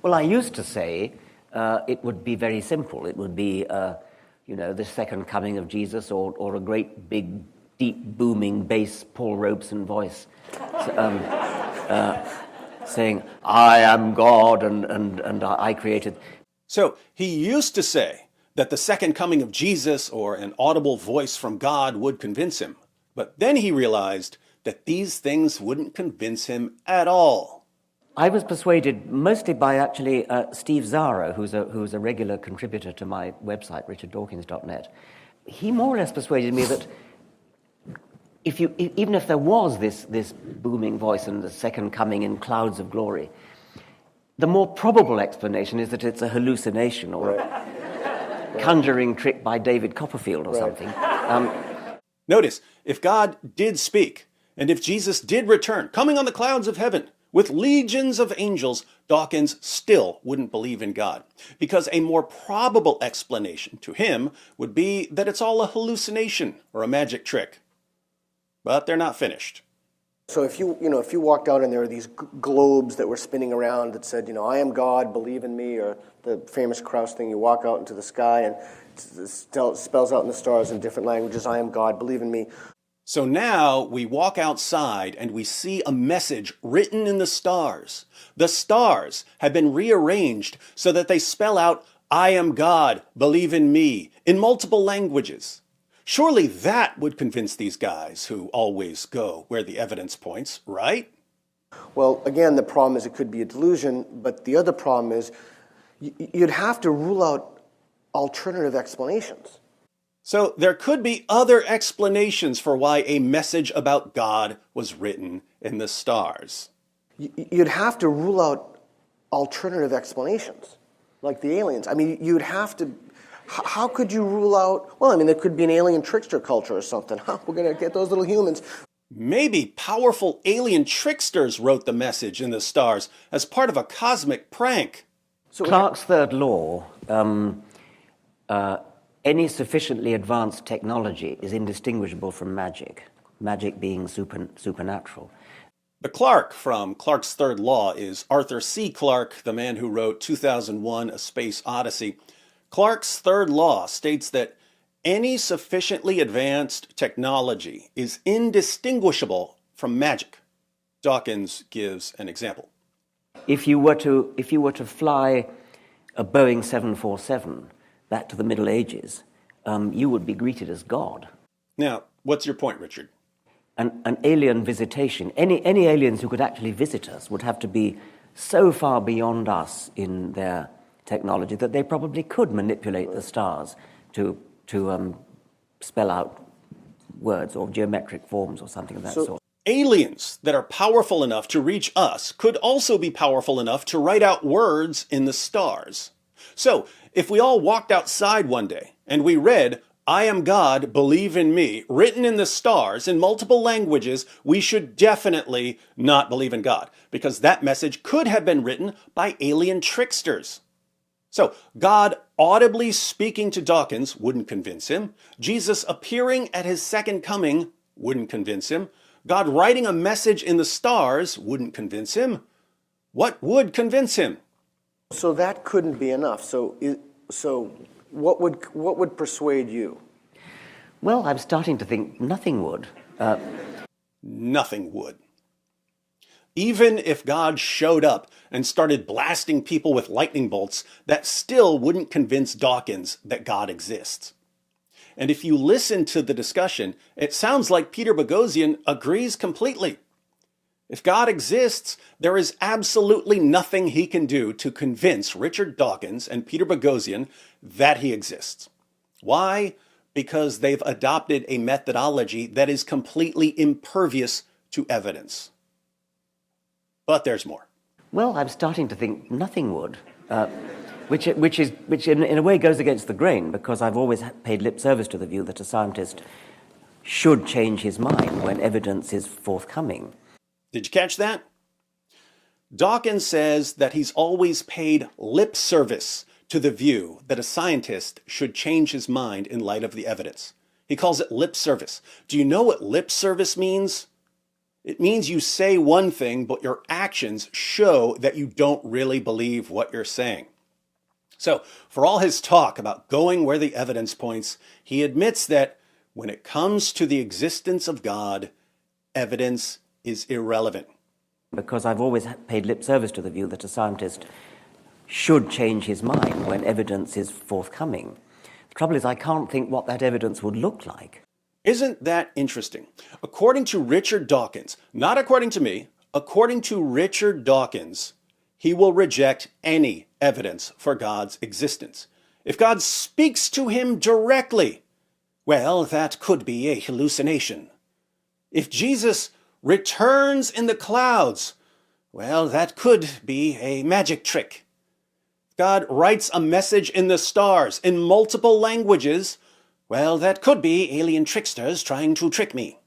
Well, I used to say it would be very simple. It would be, the second coming of Jesus, or a great big, deep, booming bass Paul Robeson voice saying, "I am God, and I created." So he used to say that the second coming of Jesus or an audible voice from God would convince him. But then he realized that these things wouldn't convince him at all. I was persuaded mostly by actually Steve Zara, who's a regular contributor to my website, richarddawkins.net. He more or less persuaded me that even if there was this booming voice and the second coming in clouds of glory, the more probable explanation is that it's a hallucination or a conjuring trick by David Copperfield or something. Notice, if God did speak, and if Jesus did return, coming on the clouds of heaven, with legions of angels, Dawkins still wouldn't believe in God, because a more probable explanation to him would be that it's all a hallucination or a magic trick. But they're not finished. So if you walked out and there were these globes that were spinning around that said, I am God, believe in me, or the famous Krauss thing, you walk out into the sky and it spells out in the stars in different languages, I am God, believe in me. So now we walk outside and we see a message written in the stars. The stars have been rearranged so that they spell out, I am God, believe in me, in multiple languages. Surely that would convince these guys who always go where the evidence points, right? Well, again, the problem is it could be a delusion, but the other problem is you'd have to rule out alternative explanations. So there could be other explanations for why a message about God was written in the stars. You'd have to rule out alternative explanations, like the aliens. I mean, you'd have to... How could you rule out... Well, I mean, there could be an alien trickster culture or something. We're going to get those little humans. Maybe powerful alien tricksters wrote the message in the stars as part of a cosmic prank. So Clarke's third law, any sufficiently advanced technology is indistinguishable from magic, magic being supernatural. The Clarke from Clarke's third law is Arthur C. Clarke, the man who wrote 2001: A Space Odyssey. Clarke's third law states that any sufficiently advanced technology is indistinguishable from magic. Dawkins gives an example. If you were to fly a Boeing 747 back to the Middle Ages, you would be greeted as God. Now, what's your point, Richard? An alien visitation, any aliens who could actually visit us would have to be so far beyond us in their technology that they probably could manipulate the stars to spell out words or geometric forms or something of that sort. Aliens that are powerful enough to reach us could also be powerful enough to write out words in the stars. So, if we all walked outside one day and we read, I am God, believe in me, written in the stars in multiple languages, we should definitely not believe in God, because that message could have been written by alien tricksters. So, God audibly speaking to Dawkins wouldn't convince him. Jesus appearing at his second coming wouldn't convince him. God writing a message in the stars wouldn't convince him. What would convince him? So that couldn't be enough. So what would persuade you? Well, I'm starting to think nothing would. Nothing would. Even if God showed up and started blasting people with lightning bolts, that still wouldn't convince Dawkins that God exists. And if you listen to the discussion, it sounds like Peter Boghossian agrees completely. If God exists, there is absolutely nothing he can do to convince Richard Dawkins and Peter Boghossian that he exists. Why? Because they've adopted a methodology that is completely impervious to evidence. But there's more. Well, I'm starting to think nothing would, which in a way goes against the grain, because I've always paid lip service to the view that a scientist should change his mind when evidence is forthcoming. Did you catch that? Dawkins says that he's always paid lip service to the view that a scientist should change his mind in light of the evidence. He calls it lip service. Do you know what lip service means? It means you say one thing, but your actions show that you don't really believe what you're saying. So, for all his talk about going where the evidence points, he admits that when it comes to the existence of God, evidence is irrelevant. Because I've always paid lip service to the view that a scientist should change his mind when evidence is forthcoming. The trouble is, I can't think what that evidence would look like. Isn't that interesting? According to Richard Dawkins, not according to me, according to Richard Dawkins, he will reject any evidence for God's existence. If God speaks to him directly, well, that could be a hallucination. If Jesus returns in the clouds, well, that could be a magic trick. God writes a message in the stars in multiple languages, well, that could be alien tricksters trying to trick me.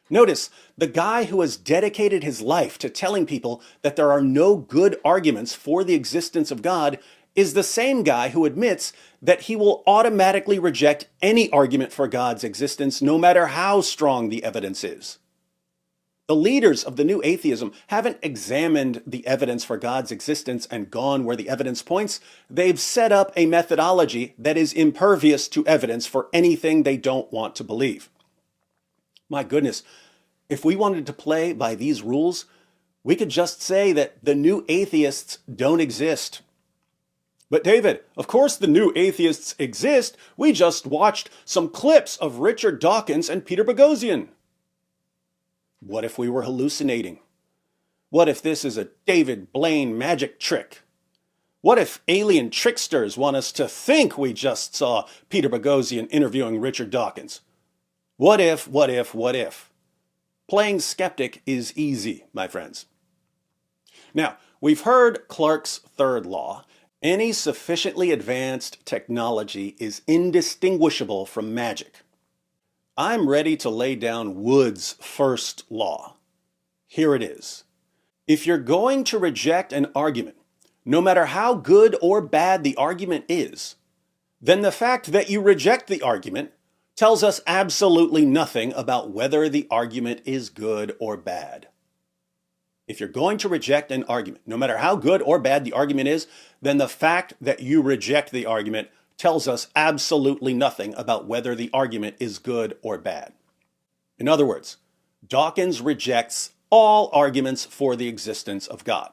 Notice, the guy who has dedicated his life to telling people that there are no good arguments for the existence of God is the same guy who admits that he will automatically reject any argument for God's existence, no matter how strong the evidence is. The leaders of the new atheism haven't examined the evidence for God's existence and gone where the evidence points. They've set up a methodology that is impervious to evidence for anything they don't want to believe. My goodness, if we wanted to play by these rules, we could just say that the new atheists don't exist. But David, of course the new atheists exist. We just watched some clips of Richard Dawkins and Peter Boghossian. What if we were hallucinating? What if this is a David Blaine magic trick? What if alien tricksters want us to think we just saw Peter Boghossian interviewing Richard Dawkins? What if? Playing skeptic is easy, my friends. Now, we've heard Clarke's third law. Any sufficiently advanced technology is indistinguishable from magic. I'm ready to lay down Wood's first law. Here it is. If you're going to reject an argument, no matter how good or bad the argument is, then the fact that you reject the argument tells us absolutely nothing about whether the argument is good or bad. If you're going to reject an argument, no matter how good or bad the argument is, then the fact that you reject the argument tells us absolutely nothing about whether the argument is good or bad. In other words, Dawkins rejects all arguments for the existence of God.